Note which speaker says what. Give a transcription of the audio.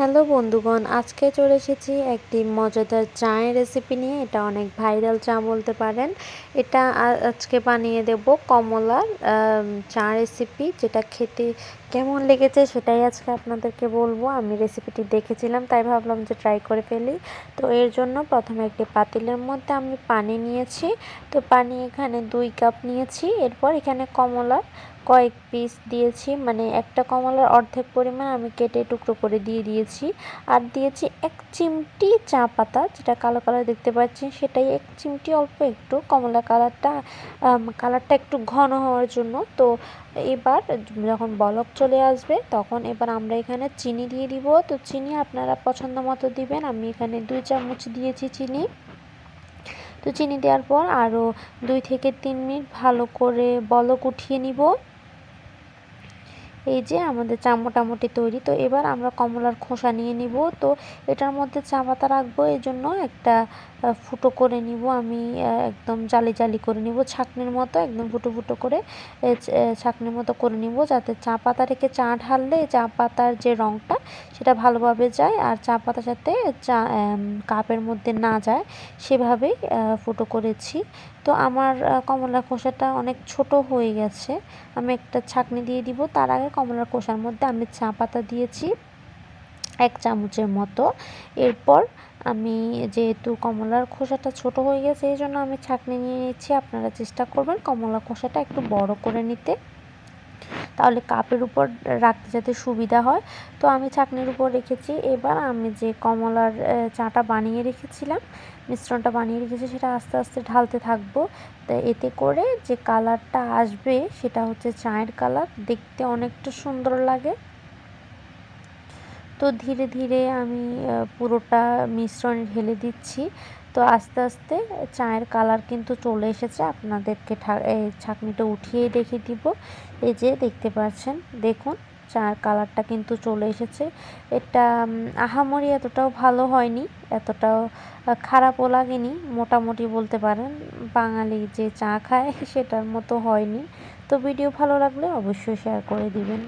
Speaker 1: Hello বন্ধুগণ, আজকে চলে এসেছি একটি মজাদার চায়ের রেসিপি নিয়ে। এটা অনেক ভাইরাল চা বলতে পারেন। এটা আজকে বানিয়ে দেব কমলার চা রেসিপি, যেটা খেতে কেমন লেগেছে সেটাই আজকে আপনাদেরকে বলবো। আমি রেসিপিটি দেখেছিলাম, তাই ভাবলাম যে ট্রাই করে ফেলি। তো এর জন্য প্রথমে একটি পাতিলের মধ্যে আমি পানি নিয়েছি। তো পানি এখানে 2 কাপ নিয়েছি। এরপর এখানে কমলার কয়েক পিস দিয়েছি, মানে একটা কমলার অর্ধেক পরিমাণ আমি কেটে টুকরো করে দিয়ে দিয়েছি। আর দিয়েছি 1 চিমটি চা পাতা, যেটা কালো কালার দেখতে পাচ্ছেন সেটাই 1 চিমটি, অল্প একটু কমলা কালারটা একটু ঘন হওয়ার জন্য। তো এবার যখন বলক চলে আসবে তখন এবার আমরা এখানে চিনি দিয়ে দিব। তো চিনি আপনারা পছন্দ মতো দিবেন। আমি এখানে 2 চামচ দিয়েছি চিনি। তো চিনি দেওয়ার পর আরও 2 থেকে 3 মিনিট ভালো করে বলক উঠিয়ে নিব। এই যে আমাদের চা মোটামুটি তৈরি। তো এবার আমরা কমলার খোসা নিয়ে নিব। তো এটার মধ্যে চা পাতা রাখবো, এই জন্য একটা ফুটো করে নিব। আমি একদম জালি জালি করে নিব, ছাঁকনির মতো একদম ফুটো ফুটো করে ছাঁকনির মতো করে নিব, যাতে চা পাতা রেখে চা ঢাললে চা পাতার যে রঙটা সেটা ভালোভাবে যায়, আর চা পাতার সাথে চা কাপের মধ্যে না যায়, সেভাবেই ফুটো করেছি। তো আমার কমলার খোসাটা অনেক ছোট হয়ে গেছে। আমি একটা ছাঁকনি দিয়ে দিব। তার আগে কমলার খোসার মধ্যে আমি চা পাতা দিয়েছি 1 চামচের মতো। এরপর আমি যেহেতু কমলার খোসাটা ছোট হয়ে গেছে, এই জন্য আমি ছাঁকনি নিয়ে নিচ্ছি। আপনারা চেষ্টা করবেন কমলার খোসাটা একটু বড় করে নিতে, তাহলে কাপের উপর রাখতে যাতে সুবিধা হয়। তো আমি ছাঁকনির উপর রেখেছি। এবার আমি যে কমলার চাটা বানিয়ে রেখেছিলাম, মিশ্রণটা বানিয়ে রেখেছি, সেটা আস্তে আস্তে ঢালতে থাকবো। তো এতে করে যে কালারটা আসবে সেটা হচ্ছে চায়ের কালার, দেখতে অনেকটা সুন্দর লাগে। তো ধীরে ধীরে আমি পুরোটা মিশ্রণ ঢেলে দিচ্ছি। তো আস্তে আস্তে চায়ের কালার কিন্তু চলে এসেছে। আপনাদেরকে ছাঁকনিটা উঠিয়েই দেখিয়ে দিব। এই যে দেখতে পাচ্ছেন, দেখুন চায়ের কালারটা কিন্তু চলে এসেছে। এটা আহামরি এতটাও ভালো হয়নি, এতটাও খারাপও লাগেনি, মোটামুটি বলতে পারেন। বাঙালি যে চা খায় সেটার মতো হয়নি। তো ভিডিও ভালো লাগলে অবশ্যই শেয়ার করে দিবেন।